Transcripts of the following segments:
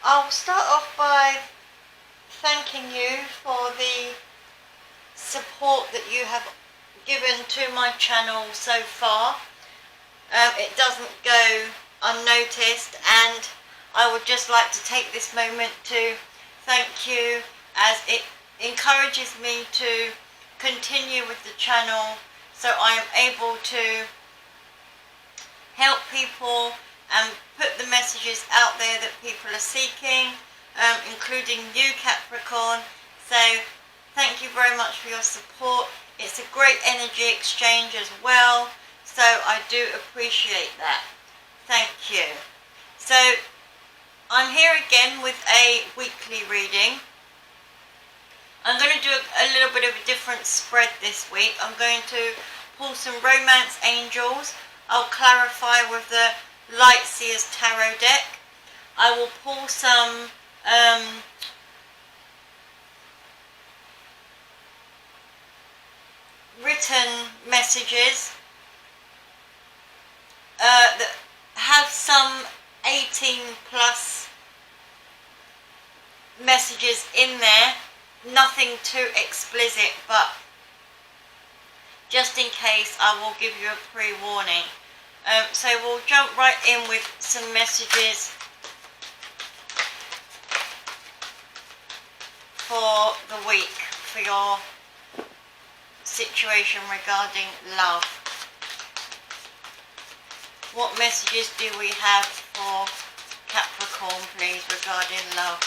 I'll start off by thanking you for the support that you have given to my channel so far. It doesn't go unnoticed, and I would just like to take this moment to thank you, as it encourages me to continue with the channel, so I am able to help people and put the messages out there that people are seeking, including you, Capricorn. So thank you very much for your support. It's a great energy exchange as well, so I do appreciate that. Thank you. So I'm here again with a weekly reading. I'm going to do a little bit of a different spread this week. I'm going to pull some romance angels. I'll clarify with the Light Seer's tarot deck. I will pull some written messages that have some 18 plus messages in there. Nothing too explicit, but just in case, I will give you a pre-warning. So we'll jump right in with some messages for the week, for your situation regarding love. What messages do we have for Capricorn, please, regarding love?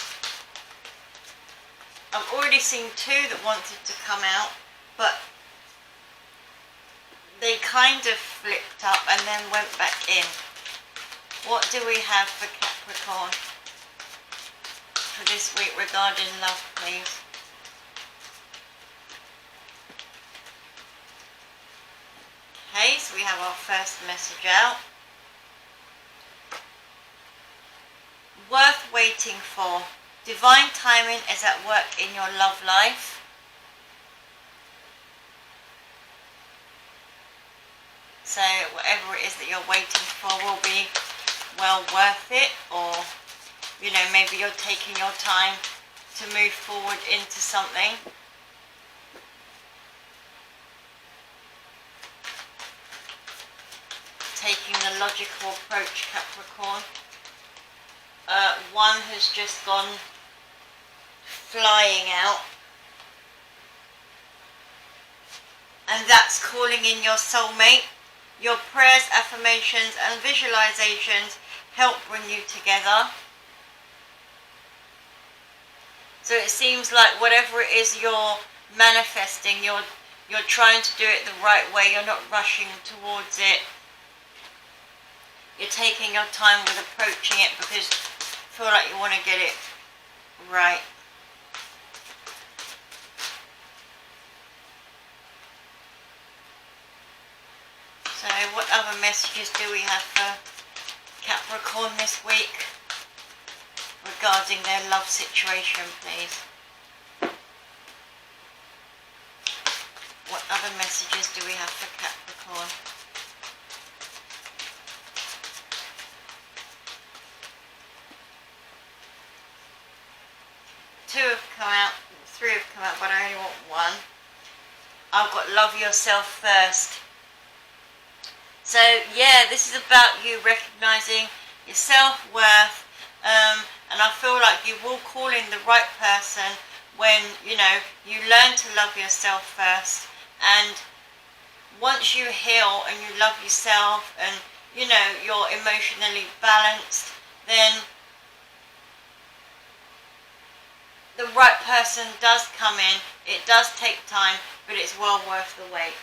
I've already seen two that wanted to come out, but they kind of flipped up and then went back in. What do we have for Capricorn for this week regarding love, please? Okay, so we have our first message out. Worth waiting for. Divine timing is at work in your love life. So whatever it is that you're waiting for will be well worth it, or, you know, maybe you're taking your time to move forward into something. Taking the logical approach, Capricorn. One has just gone flying out, and that's calling in your soulmate. Your prayers, affirmations and visualizations help bring you together. So it seems like whatever it is you're manifesting, you're trying to do it the right way. You're not rushing towards it. You're taking your time with approaching it because you feel like you want to get it right. So what other messages do we have for Capricorn this week regarding their love situation, please? What other messages do we have for Capricorn? Two have come out, three have come out, but I only want one. I've got love yourself first. So yeah, this is about you recognizing your self-worth, and I feel like you will call in the right person when, you know, you learn to love yourself first. And once you heal and you love yourself and, you know, you're emotionally balanced, then the right person does come in. It does take time, but it's well worth the wait.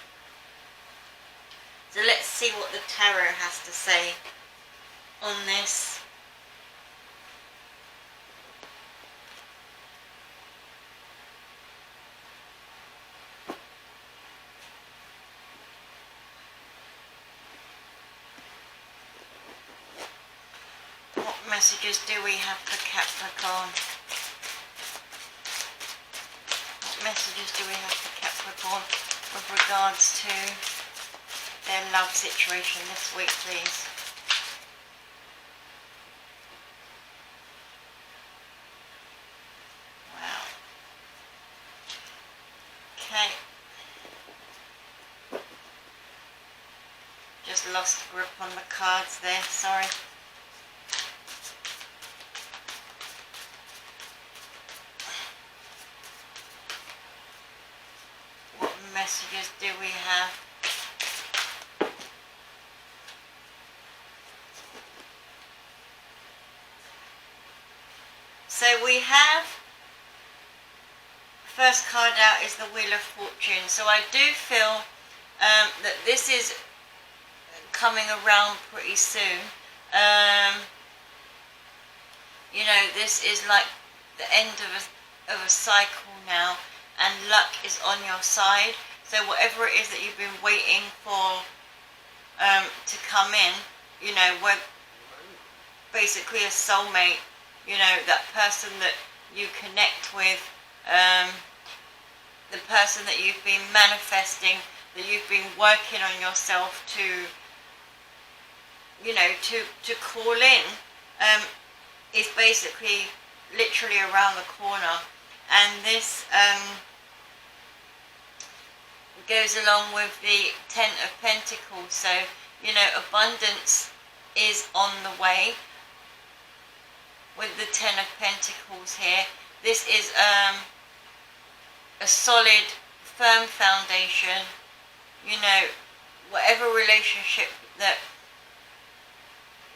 see what the tarot has to say on this. What messages do we have for Capricorn? What messages do we have for Capricorn with regards to their love situation this week, please? Wow. Okay. Just lost grip on the cards there, sorry. What messages do we have? So we have, first card out is the Wheel of Fortune. So I do feel that this is coming around pretty soon. You know, this is like the end of a cycle now, and luck is on your side. So whatever it is that you've been waiting for to come in, you know, we're basically a soulmate, you know, that person that you connect with, the person that you've been manifesting, that you've been working on yourself to, you know, to call in, is basically literally around the corner. And this goes along with the Ten of Pentacles. So, you know, abundance is on the way with the Ten of Pentacles here. This is a solid, firm foundation. You know, whatever relationship that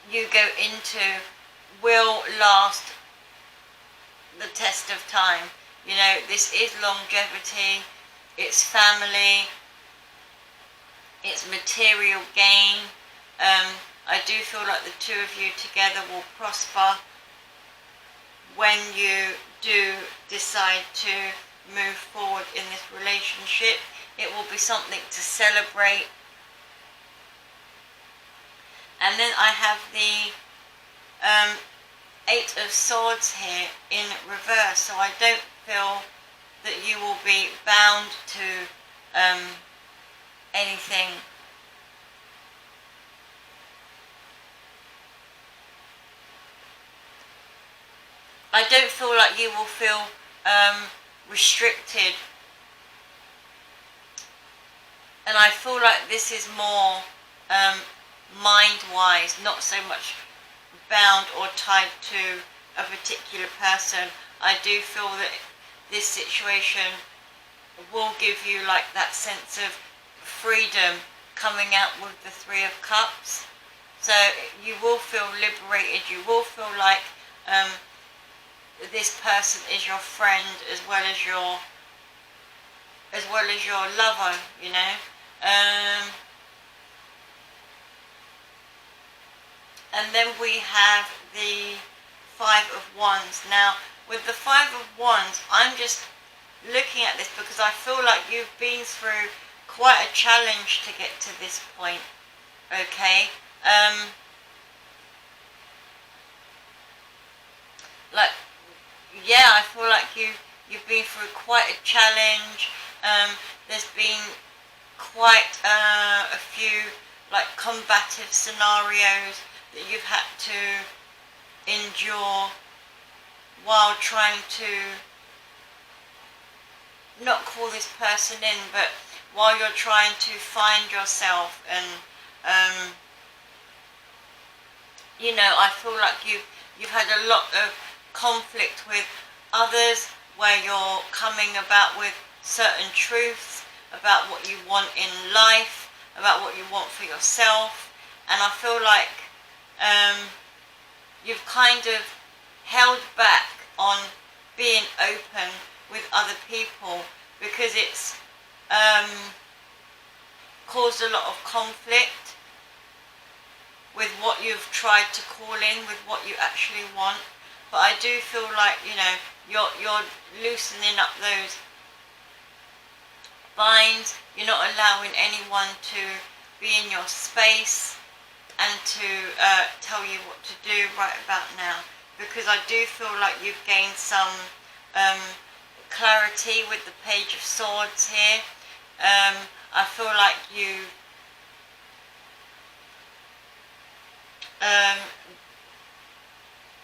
you go into will last the test of time. You know, this is longevity, it's family, it's material gain. I do feel like the two of you together will prosper when you do decide to move forward in this relationship. It will be something to celebrate. And then I have the Eight of Swords here in reverse. So I don't feel that you will be bound to anything. I don't feel like you will feel restricted. And I feel like this is more mind-wise, not so much bound or tied to a particular person. I do feel that this situation will give you like that sense of freedom coming out with the Three of Cups. So you will feel liberated. You will feel like this person is your friend as well as your lover, you know. And then we have the Five of Wands. Now, with the Five of Wands, I'm just looking at this because I feel like you've been through quite a challenge to get to this point, okay? Like, yeah, I feel like you've been through quite a challenge. There's been quite a few like combative scenarios that you've had to endure while trying to not call this person in, but while you're trying to find yourself. And you know, I feel like you've had a lot of conflict with others where you're coming about with certain truths about what you want in life, about what you want for yourself. And I feel like you've kind of held back on being open with other people because it's caused a lot of conflict. with what you've tried to call in, with what you actually want. But I do feel like, you know, you're loosening up those binds. You're not allowing anyone to be in your space and to tell you what to do right about now, because I do feel like you've gained some clarity with the Page of Swords here. I feel like you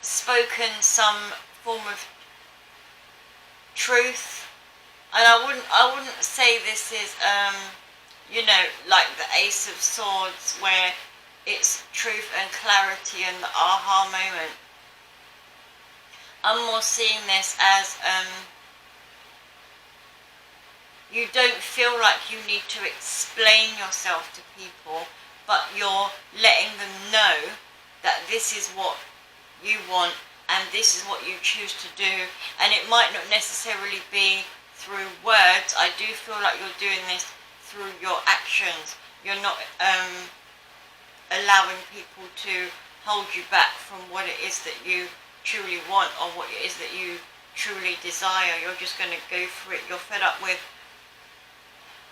spoken some form of truth, and I wouldn't say this is you know, like the Ace of Swords where it's truth and clarity and the aha moment. I'm more seeing this as you don't feel like you need to explain yourself to people, but you're letting them know that this is what you want and this is what you choose to do. And it might not necessarily be through words. I do feel like you're doing this through your actions. You're not allowing people to hold you back from what it is that you truly want or what it is that you truly desire. You're just going to go for it. You're fed up with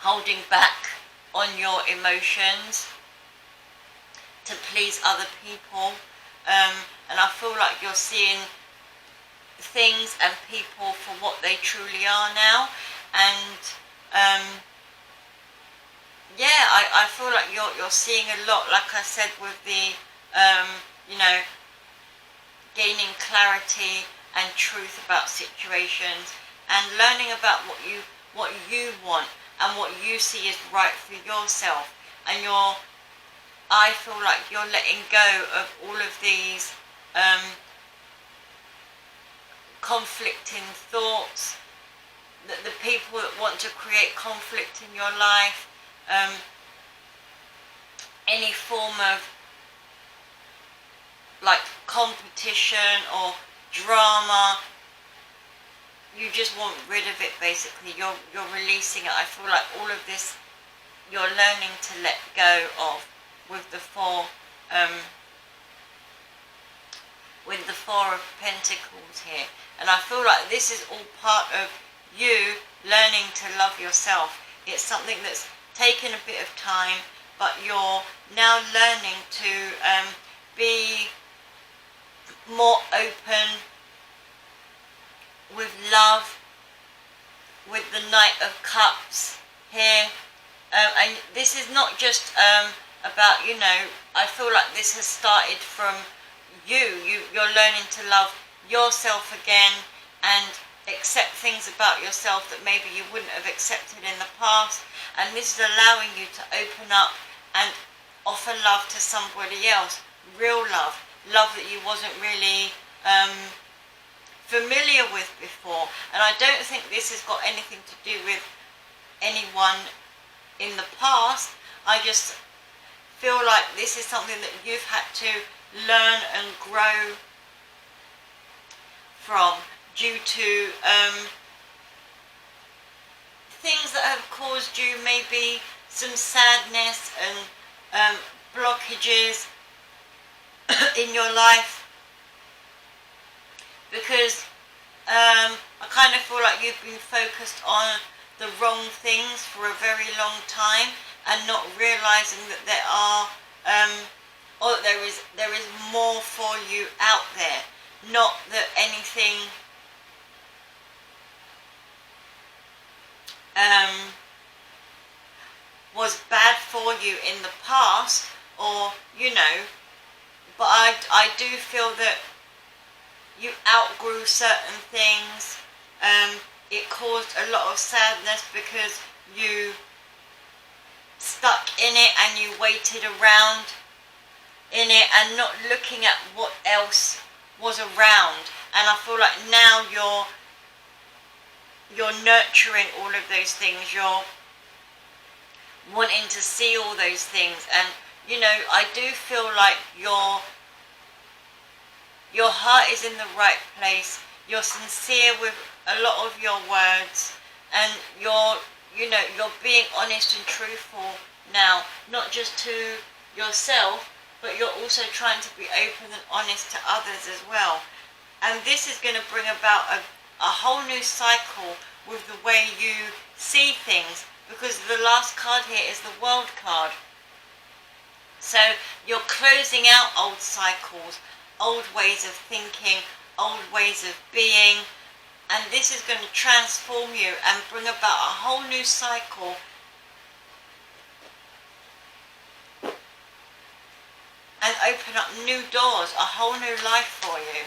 holding back on your emotions to please other people, and I feel like you're seeing things and people for what they truly are now. And yeah, I feel like you're seeing a lot, like I said, with the you know, gaining clarity and truth about situations and learning about what you want and what you see is right for yourself. And I feel like you're letting go of all of these conflicting thoughts, that the people that want to create conflict in your life, any form of like competition or drama, you just want rid of it basically. You're releasing it. I feel like all of this you're learning to let go of with the Four of Pentacles here. And I feel like this is all part of you learning to love yourself. It's something that's taken a bit of time, but you're now learning to be more open with love, with the Knight of Cups here. And this is not just about, you know, I feel like this has started from you're learning to love yourself again and accept things about yourself that maybe you wouldn't have accepted in the past. And this is allowing you to open up and offer love to somebody else, real love that you wasn't really familiar with before. And I don't think this has got anything to do with anyone in the past. I just feel like this is something that you've had to learn and grow from due to things that have caused you maybe some sadness and blockages in your life, because I kind of feel like you've been focused on the wrong things for a very long time and not realizing that there are or that there is more for you out there. Not that anything was bad for you in the past, or you know, but I do feel that you outgrew certain things. It caused a lot of sadness because you stuck in it and you waited around in it and not looking at what else was around. And I feel like now you're nurturing all of those things. You're wanting to see all those things, and you know, I do feel like your heart is in the right place. You're sincere with a lot of your words, and you're being honest and truthful now, not just to yourself, but you're also trying to be open and honest to others as well. And this is going to bring about a whole new cycle with the way you see things, because the last card here is the World card. So you're closing out old cycles, old ways of thinking, old ways of being, and this is going to transform you and bring about a whole new cycle and open up new doors, a whole new life for you.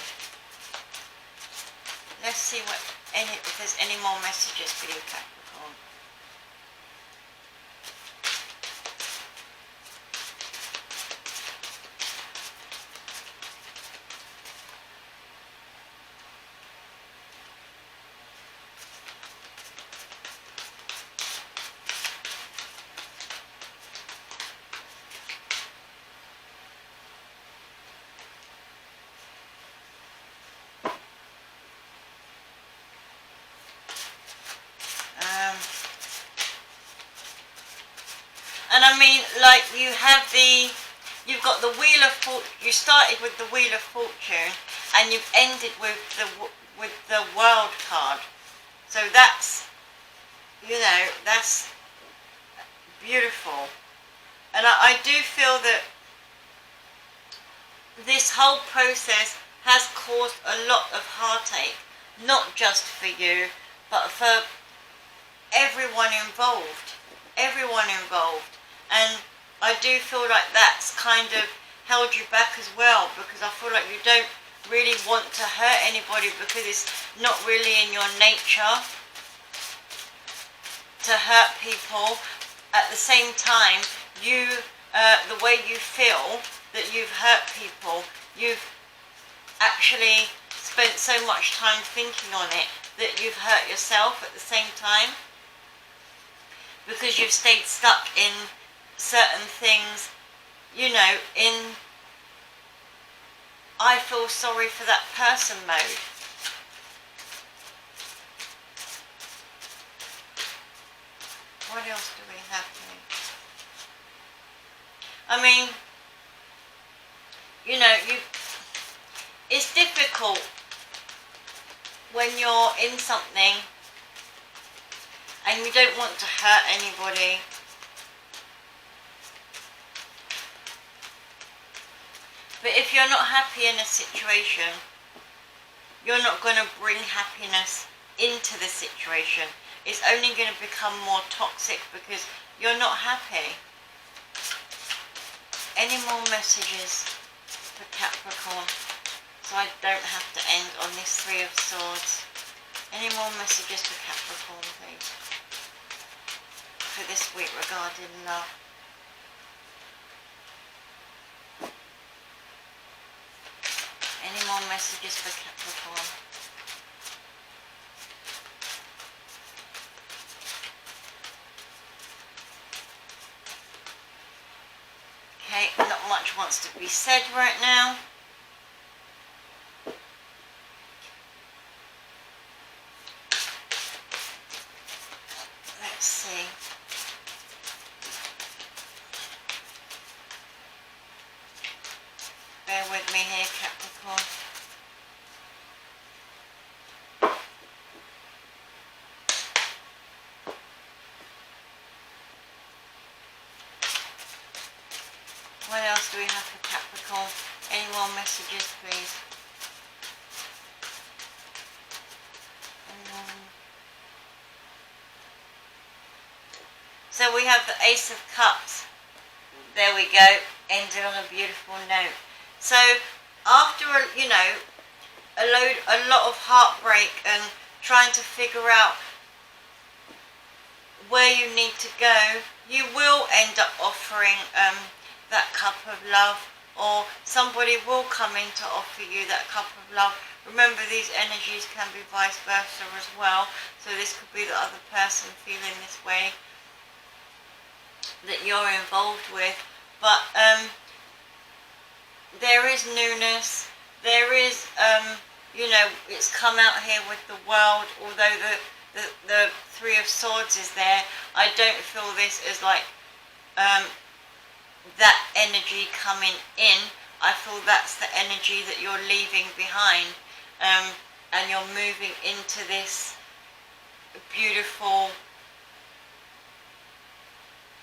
Let's see if there's any more messages for you, Capricorn. And I mean, like, you've got the Wheel of Fortune. You started with the Wheel of Fortune, and you've ended with the World card. So that's, that's beautiful. And I do feel that this whole process has caused a lot of heartache, not just for you, but for everyone involved. Everyone involved. And I do feel like that's kind of held you back as well, because I feel like you don't really want to hurt anybody, because it's not really in your nature to hurt people. At the same time, the way you feel that you've hurt people, you've actually spent so much time thinking on it that you've hurt yourself at the same time, because you've stayed stuck in certain things, in I feel sorry for that person mode. What else do we have here? I mean, it's difficult when you're in something and you don't want to hurt anybody. But if you're not happy in a situation, you're not going to bring happiness into the situation. It's only going to become more toxic because you're not happy. Any more messages for Capricorn, so I don't have to end on this Three of Swords? Any more messages for Capricorn, please, for this week regarding love? Any more messages for Capricorn? Okay, not much wants to be said right now. Let's see. Bear with me here, Capricorn. What else do we have for Capricorn? Any more messages, please? So we have the Ace of Cups. There we go. Ended on a beautiful note. So after a lot of heartbreak and trying to figure out where you need to go, you will end up offering that cup of love, or somebody will come in to offer you that cup of love. Remember, these energies can be vice versa as well. So this could be the other person feeling this way that you're involved with. But there is newness. There is, it's come out here with the World. Although the Three of Swords is there, I don't feel this as like that energy coming in, I feel that's the energy that you're leaving behind, and you're moving into this beautiful,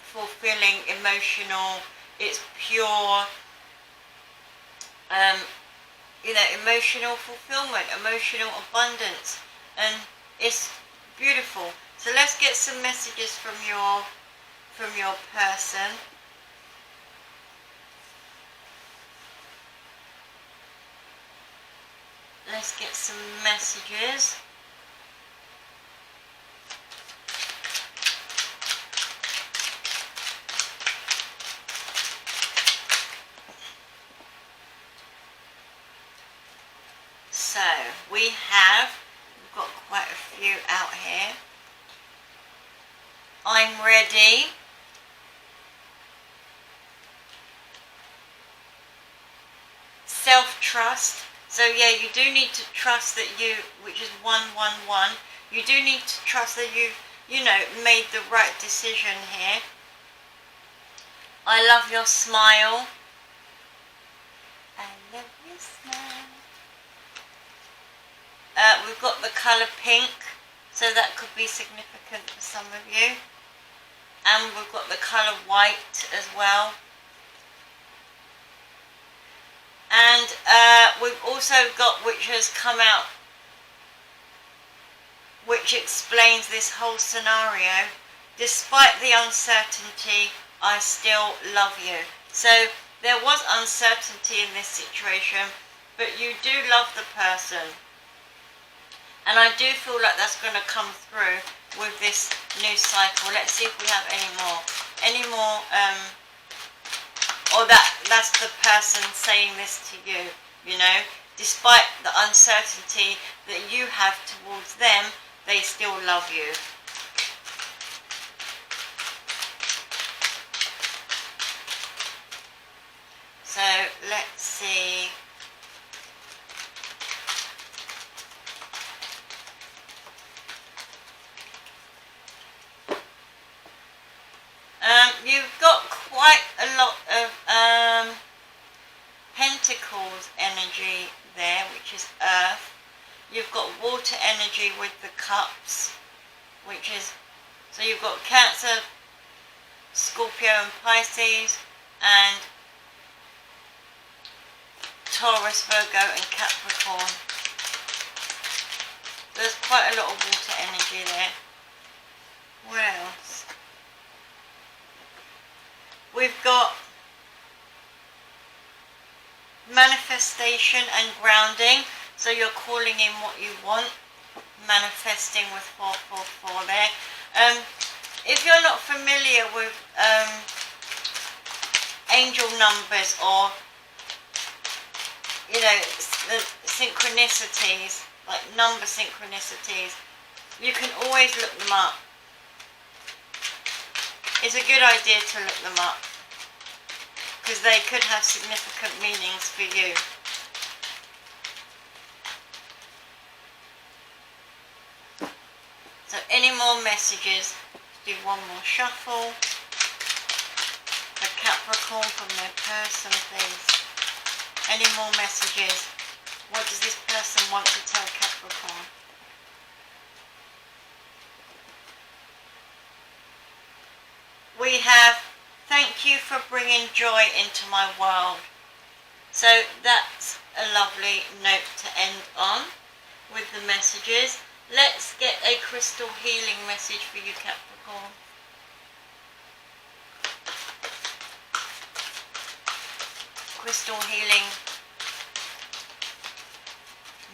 fulfilling, emotional, it's pure, you know, emotional fulfillment, emotional abundance, and it's beautiful. So let's get some messages from your person. Let's get some messages. So we've got quite a few out here. I'm ready. Self-trust. So yeah, you do need to trust that you, which is 111, you do need to trust that you know, made the right decision here. I love your smile. I love your smile. We've got the colour pink, so that could be significant for some of you. And we've got the colour white as well. And we've also got, which has come out, which explains this whole scenario. Despite the uncertainty, I still love you. So there was uncertainty in this situation, but you do love the person. And I do feel like that's going to come through with this new cycle. Let's see if we have any more. Any more, or that's the person saying this to you, you know. Despite the uncertainty that you have towards them, they still love you. So let's see. You've got quite a lot of Pentacles energy there, which is Earth. You've got water energy with the cups, which is, so you've got Cancer, Scorpio and Pisces, and Taurus, Virgo and Capricorn. There's quite a lot of water energy there. What else? We've got manifestation and grounding. So you're calling in what you want, manifesting with 444 there. If you're not familiar with angel numbers, or you know, the synchronicities, like number synchronicities, you can always look them up. It's a good idea to look them up, because they could have significant meanings for you. So any more messages? Do one more shuffle. The Capricorn from their person, please. Any more messages? What does this person want to tell Capricorn? We have, thank you for bringing joy into my world. So that's a lovely note to end on with the messages. Let's get a crystal healing message for you, Capricorn. Crystal healing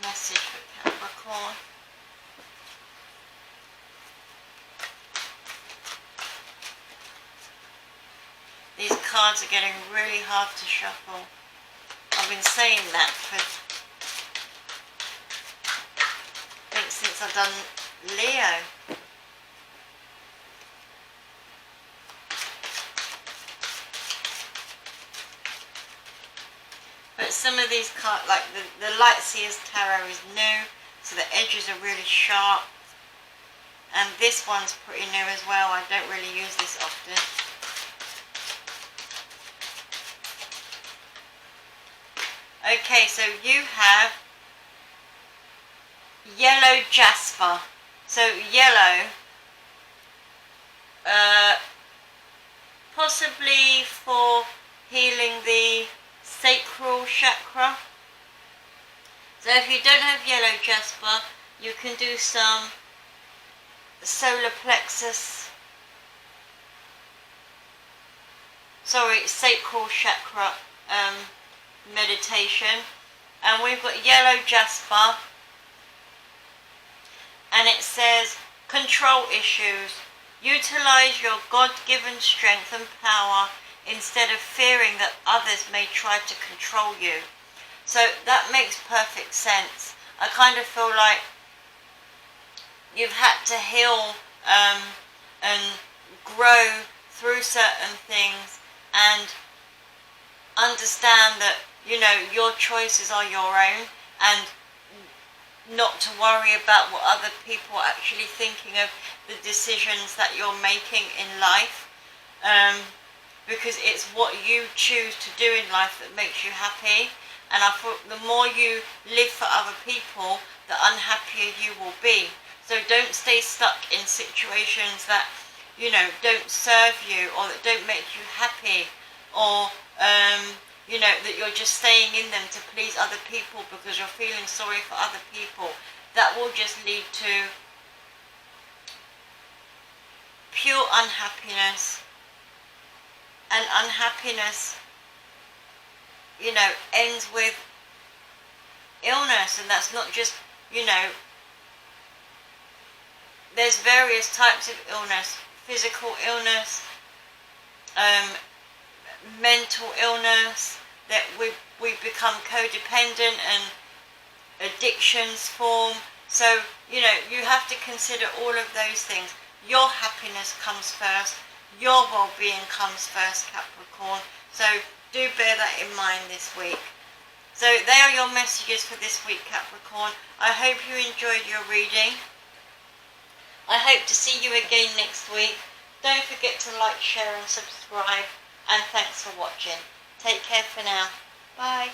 message for Capricorn. These cards are getting really hard to shuffle. I've been saying that for, I think, since I've done Leo. But some of these cards, like the Light Seer's Tarot is new, so the edges are really sharp. And this one's pretty new as well. I don't really use this often. Okay, so you have yellow jasper. So yellow, possibly for healing the sacral chakra. So if you don't have yellow jasper, you can do some solar plexus, sacral chakra meditation. And we've got yellow jasper, and it says control issues. Utilize your God-given strength and power instead of fearing that others may try to control you. So that makes perfect sense. I kind of feel like you've had to heal and grow through certain things and understand that, you know, your choices are your own, and not to worry about what other people are actually thinking of the decisions that you're making in life, because it's what you choose to do in life that makes you happy. And I thought the more you live for other people, the unhappier you will be. So don't stay stuck in situations that, you know, don't serve you or that don't make you happy, or you know, that you're just staying in them to please other people because you're feeling sorry for other people. That will just lead to pure unhappiness. And unhappiness, you know, ends with illness. And that's not just, you know, there's various types of illness: physical illness, mental illness, that we become codependent and addictions form. So, you know, you have to consider all of those things. Your happiness comes first. Your well-being comes first, Capricorn. So do bear that in mind this week. So they are your messages for this week, Capricorn. I hope you enjoyed your reading. I hope to see you again next week. Don't forget to like, share and subscribe. And thanks for watching. Take care for now. Bye.